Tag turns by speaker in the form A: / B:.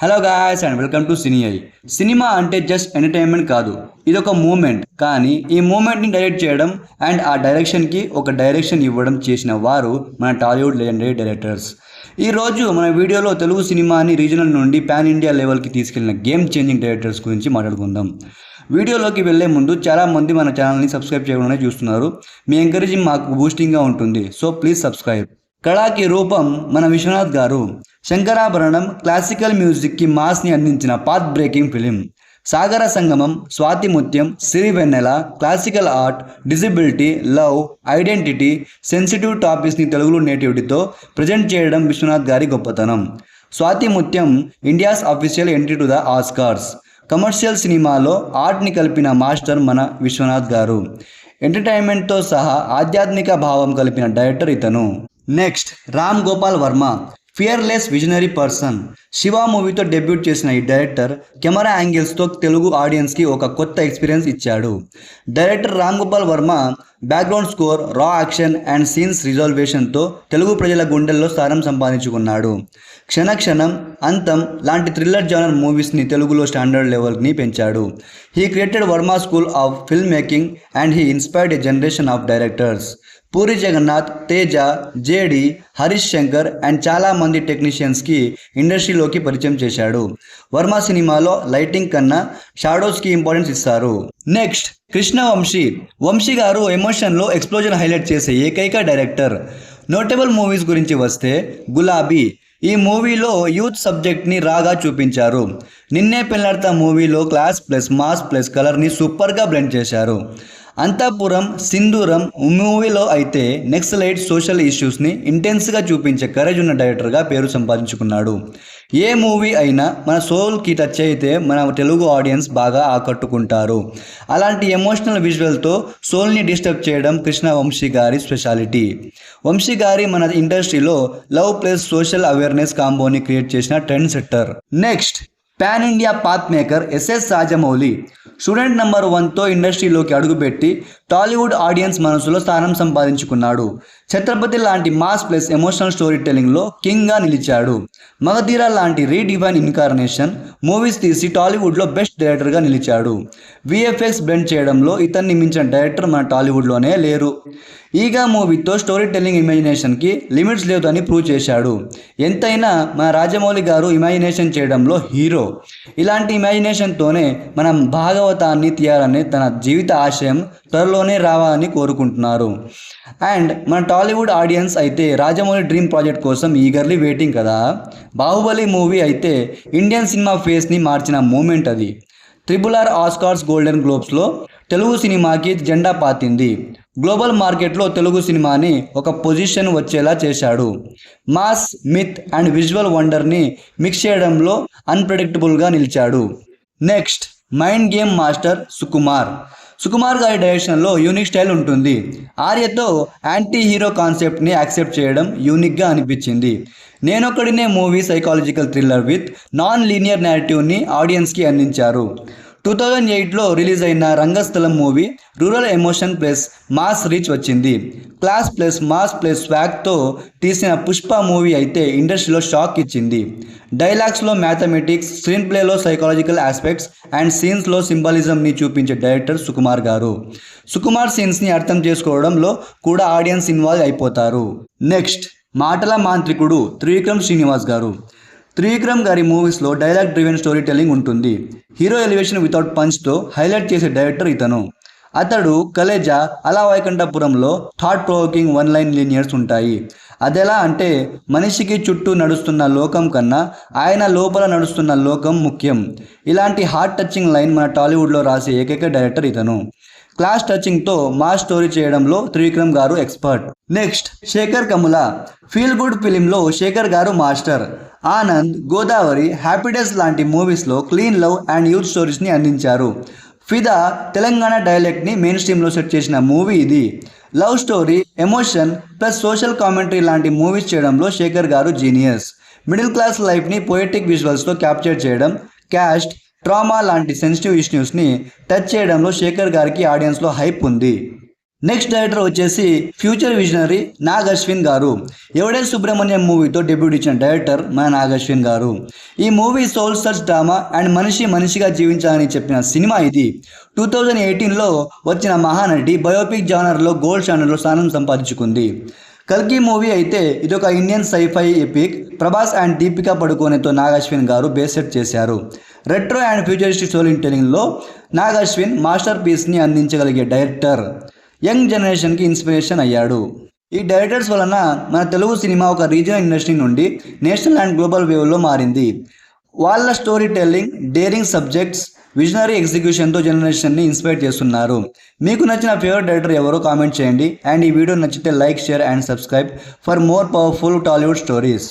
A: Hello guys and welcome to cine I. Cinema అంటే just entertainment కాదు, ఇది ఒక మూమెంట్. కానీ ఈ మూమెంట్ని డైరెక్ట్ చేయడం అండ్ ఆ డైరెక్షన్కి ఒక డైరెక్షన్ ఇవ్వడం చేసిన వారు మన టాలీవుడ్ లెజెండరీ డైరెక్టర్స్. ఈరోజు మన వీడియోలో తెలుగు సినిమాని రీజనల్ నుండి పాన్ ఇండియా లెవెల్కి తీసుకెళ్లిన గేమ్ చేంజింగ్ డైరెక్టర్స్ గురించి మాట్లాడుకుందాం. వీడియోలోకి వెళ్లే ముందు చాలామంది మన ఛానల్ని సబ్స్క్రైబ్ చేయకుండా చూస్తున్నారు. మీ ఎంకరేజింగ్ మాకు బూస్టింగ్గా ఉంటుంది, సో ప్లీజ్ సబ్స్క్రైబ్. కళాకి రూపం మన విశ్వనాథ్ గారు. శంకరాభరణం క్లాసికల్ మ్యూజిక్కి మాస్ని అందించిన పాత్ బ్రేకింగ్ ఫిలిం. సాగర Sangamam, Swathi Muthyam, Sirivennela classical art, disability, love, identity, sensitive టాపిక్స్ని తెలుగులో నేటివిటీతో ప్రజెంట్ చేయడం విశ్వనాథ్ గారి గొప్పతనం. Swathi Muthyam India's official entry to the Oscars. Commercial సినిమాలో ఆర్ట్ని కలిపిన మాస్టర్ మన విశ్వనాథ్ గారు. ఎంటర్టైన్మెంట్తో సహా ఆధ్యాత్మిక భావం కలిపిన డైరెక్టర్ ఇతను. Next Ram Gopal Varma, fearless visionary person. Shiva మూవీతో డెబ్యూట్ చేసిన ఈ డైరెక్టర్ కెమెరా యాంగిల్స్తో తెలుగు ఆడియన్స్కి ఒక కొత్త ఎక్స్పీరియన్స్ ఇచ్చాడు. Director Ram Gopal Varma background score, రా యాక్షన్ అండ్ సీన్స్ రిజాల్వేషన్తో తెలుగు ప్రజల గుండెల్లో స్థానం సంపాదించుకున్నాడు. క్షణక్షణం, అంతం లాంటి థ్రిల్లర్ జానర్ మూవీస్ని తెలుగులో స్టాండర్డ్ లెవెల్ని పెంచాడు. He created Varma school of film making and he inspired a generation of directors. Puri Jagannath, Teja, JD, Harish Shankar and చాలామంది టెక్నీషియన్స్కి ఇండస్ట్రీలోకి పరిచయం చేశాడు. వర్మ సినిమాలో లైటింగ్ కన్నా షాడోస్కి ఇంపార్టెన్స్ ఇస్తారు. నెక్స్ట్ కృష్ణ వంశీ. వంశీ గారు ఎమోషన్లో ఎక్స్ప్లోజన్ హైలైట్ చేసే ఏకైక డైరెక్టర్. నోటబుల్ మూవీస్ గురించి వస్తే గులాబీ. ఈ మూవీలో యూత్ సబ్జెక్ట్ని రాగా చూపించారు. నిన్నే పెళ్ళాడతా మూవీలో క్లాస్ ప్లస్ మాస్ ప్లస్ కలర్ని సూపర్గా బ్లెండ్ చేశారు. అంతఃపురం, సింధూరం మూవీలో అయితే నెక్సలైట్ సోషల్ ఇష్యూస్ని ఇంటెన్స్గా చూపించే కరేజ్ ఉన్న డైరెక్టర్గా పేరు సంపాదించుకున్నాడు. ఏ మూవీ అయినా మన సోల్కి టచ్ అయితే మన తెలుగు ఆడియన్స్ బాగా ఆకట్టుకుంటారు. అలాంటి ఎమోషనల్ విజువల్తో సోల్ని డిస్టర్బ్ చేయడం కృష్ణ వంశీ గారి స్పెషాలిటీ. వంశీ గారి మన ఇండస్ట్రీలో లవ్ ప్లస్ సోషల్ అవేర్నెస్ కాంబోని క్రియేట్ చేసిన trend setter. Next pan India path maker SS Rajamouli. Student number 1తో ఇండస్ట్రీలోకి అడుగుపెట్టి టాలీవుడ్ ఆడియన్స్ మనసులో స్థానం సంపాదించుకున్నాడు. ఛత్రపతి లాంటి మాస్ ప్లస్ ఎమోషనల్ స్టోరీ టెల్లింగ్లో కింగ్గా నిలిచాడు. మగధీర లాంటి రీడివైన్ ఇన్కార్నేషన్ మూవీస్ తీసి టాలీవుడ్లో బెస్ట్ డైరెక్టర్గా నిలిచాడు. విఎఫ్ఎక్స్ బ్లెండ్ చేయడంలో ఇతన్ని మించిన డైరెక్టర్ మన టాలీవుడ్లోనే లేరు. ఈగా మూవీతో స్టోరీ టెల్లింగ్ ఇమాజినేషన్కి లిమిట్స్ లేదని ప్రూవ్ చేశాడు. ఎంతైనా మన రాజమౌళి గారు ఇమాజినేషన్ చేయడంలో హీరో. ఇలాంటి ఇమాజినేషన్తోనే మనం భాగవతాన్ని తీయాలని తన జీవిత ఆశయం త్వరలోనే రావాలని కోరుకుంటున్నారు. అండ్ మన టాలీవుడ్ ఆడియన్స్ అయితే రాజమౌళి డ్రీమ్ ప్రాజెక్ట్ కోసం ఈగర్లీ వెయిటింగ్ కదా. బాహుబలి మూవీ అయితే ఇండియన్ సినిమా ఫేస్ని మార్చిన మూమెంట్ అది. RRR ఆస్కార్స్ గోల్డెన్ గ్లోబ్స్లో తెలుగు సినిమాకి జెండా పాతింది. గ్లోబల్ మార్కెట్లో తెలుగు సినిమాని ఒక పొజిషన్ వచ్చేలా చేశాడు. మాస్, మిత్ అండ్ విజువల్ వండర్ని మిక్స్ చేయడంలో అన్ప్రెడిక్టబుల్గా నిలిచాడు. Next mind game master Sukumar. Sukumar గారి డైరెక్షన్లో యూనిక్ స్టైల్ ఉంటుంది. ఆర్యతో యాంటీ హీరో కాన్సెప్ట్ని యాక్సెప్ట్ చేయడం యూనిక్గా అనిపించింది. నేనొక్కడినే movie psychological thriller with non linear నేరేటివ్ని ఆడియన్స్కి అందించారు. 2008లో రిలీజ్ అయిన Rangasthalam movie rural emotion plus mass reach వచ్చింది. క్లాస్ ప్లస్ మాస్ ప్లస్ స్వాగ్తో తీసిన పుష్ప మూవీ అయితే ఇండస్ట్రీలో షాక్ ఇచ్చింది. డైలాగ్స్లో మ్యాథమెటిక్స్, స్క్రీన్ ప్లేలో సైకాలజికల్ ఆస్పెక్ట్స్ అండ్ సీన్స్లో సింబాలిజంని చూపించే డైరెక్టర్ సుకుమార్ గారు. సుకుమార్ సీన్స్ని అర్థం చేసుకోవడంలో కూడా ఆడియన్స్ ఇన్వాల్వ్ అయిపోతారు. నెక్స్ట్ మాటల మాంత్రికుడు త్రివిక్రమ్ శ్రీనివాస్ గారు. త్రివిక్రమ్ గారి మూవీస్లో డైలాగ్ డ్రివెన్ స్టోరీ టెల్లింగ్ ఉంటుంది. హీరో ఎలివేషన్ వితౌట్ పంచ్తో హైలైట్ చేసే డైరెక్టర్ ఇతను. అతడు కలేజా, అలా వైకుంఠపురంలో థాట్ ప్రొవోకింగ్ వన్ లైన్ లీనియర్స్ ఉంటాయి. అదెలా అంటే మనిషికి చుట్టూ నడుస్తున్న లోకం కన్నా ఆయన లోపల నడుస్తున్న లోకం ముఖ్యం. ఇలాంటి హార్ట్ టచింగ్ లైన్ మన టాలీవుడ్లో రాసే ఏకైక డైరెక్టర్ ఇతను. క్లాస్ టచింగ్తో మాస్ స్టోరీ చేయడంలో త్రివిక్రమ్ గారు expert. Next Sekhar Kammula. Feel good ఫిలింలో శేఖర్ గారు మాస్టర్. ఆనంద్, గోదావరి, హ్యాపీడేస్ లాంటి మూవీస్లో క్లీన్ లవ్ అండ్ యూత్ స్టోరీస్ని అందించారు. ఫిదా తెలంగాణ డైలెక్ట్ని మెయిన్ స్ట్రీమ్లో సెట్ చేసిన మూవీ ఇది. Love story, emotion plus social commentary లాంటి మూవీస్ చేయడంలో శేఖర్ గారు జీనియస్. మిడిల్ క్లాస్ లైఫ్ని పోయెటిక్ విజువల్స్తో క్యాప్చర్ చేయడం, క్యాస్ట్, ట్రామా లాంటి సెన్సిటివ్ ఇష్యూస్ని టచ్ చేయడంలో శేఖర్ గారికి ఆడియన్స్లో హైప్ ఉంది. నెక్స్ట్ డైరెక్టర్ వచ్చేసి ఫ్యూచర్ విజనరీ నాగ్ అశ్విన్ గారు. ఎవడెన్ సుబ్రహ్మణ్యం మూవీతో డెబ్యూట్ ఇచ్చిన డైరెక్టర్ మన నాగ్ అశ్విన్ గారు. ఈ movie soul search drama and మనిషి మనిషిగా జీవించాలని చెప్పిన సినిమా ఇది. 2018లో వచ్చిన మహానటి బయోపిక్ జానర్లో గోల్డ్ స్టాండర్డ్లో స్థానం సంపాదించుకుంది. కల్కి మూవీ అయితే ఇది ఒక Indian sci fi epic. Prabhas and Deepika పడుకోనేతో నాగ్ అశ్విన్ గారు బేస్ సెట్ చేశారు. రెట్రో అండ్ ఫ్యూచరిస్టిక్ స్టోరీ టెలింగ్లో నాగ్ అశ్విన్ మాస్టర్ పీస్ని అందించగలిగే డైరెక్టర్. యంగ్ జనరేషన్కి ఇన్స్పిరేషన్ అయ్యాడు. ఈ డైరెక్టర్స్ వలన మన తెలుగు సినిమా ఒక రీజనల్ ఇండస్ట్రీ నుండి నేషనల్ అండ్ గ్లోబల్ వేవ్లో మారింది. వాళ్ళ స్టోరీ టెల్లింగ్, డేరింగ్ సబ్జెక్ట్స్, విజనరీ ఎగ్జిక్యూషన్తో జనరేషన్ని ఇన్స్పైర్ చేస్తున్నారు. మీకు నచ్చిన ఫేవరెట్ డైరెక్టర్ ఎవరో కామెంట్ చేయండి. అండ్ ఈ వీడియో నచ్చితే like, share and subscribe for more powerful Tollywood stories.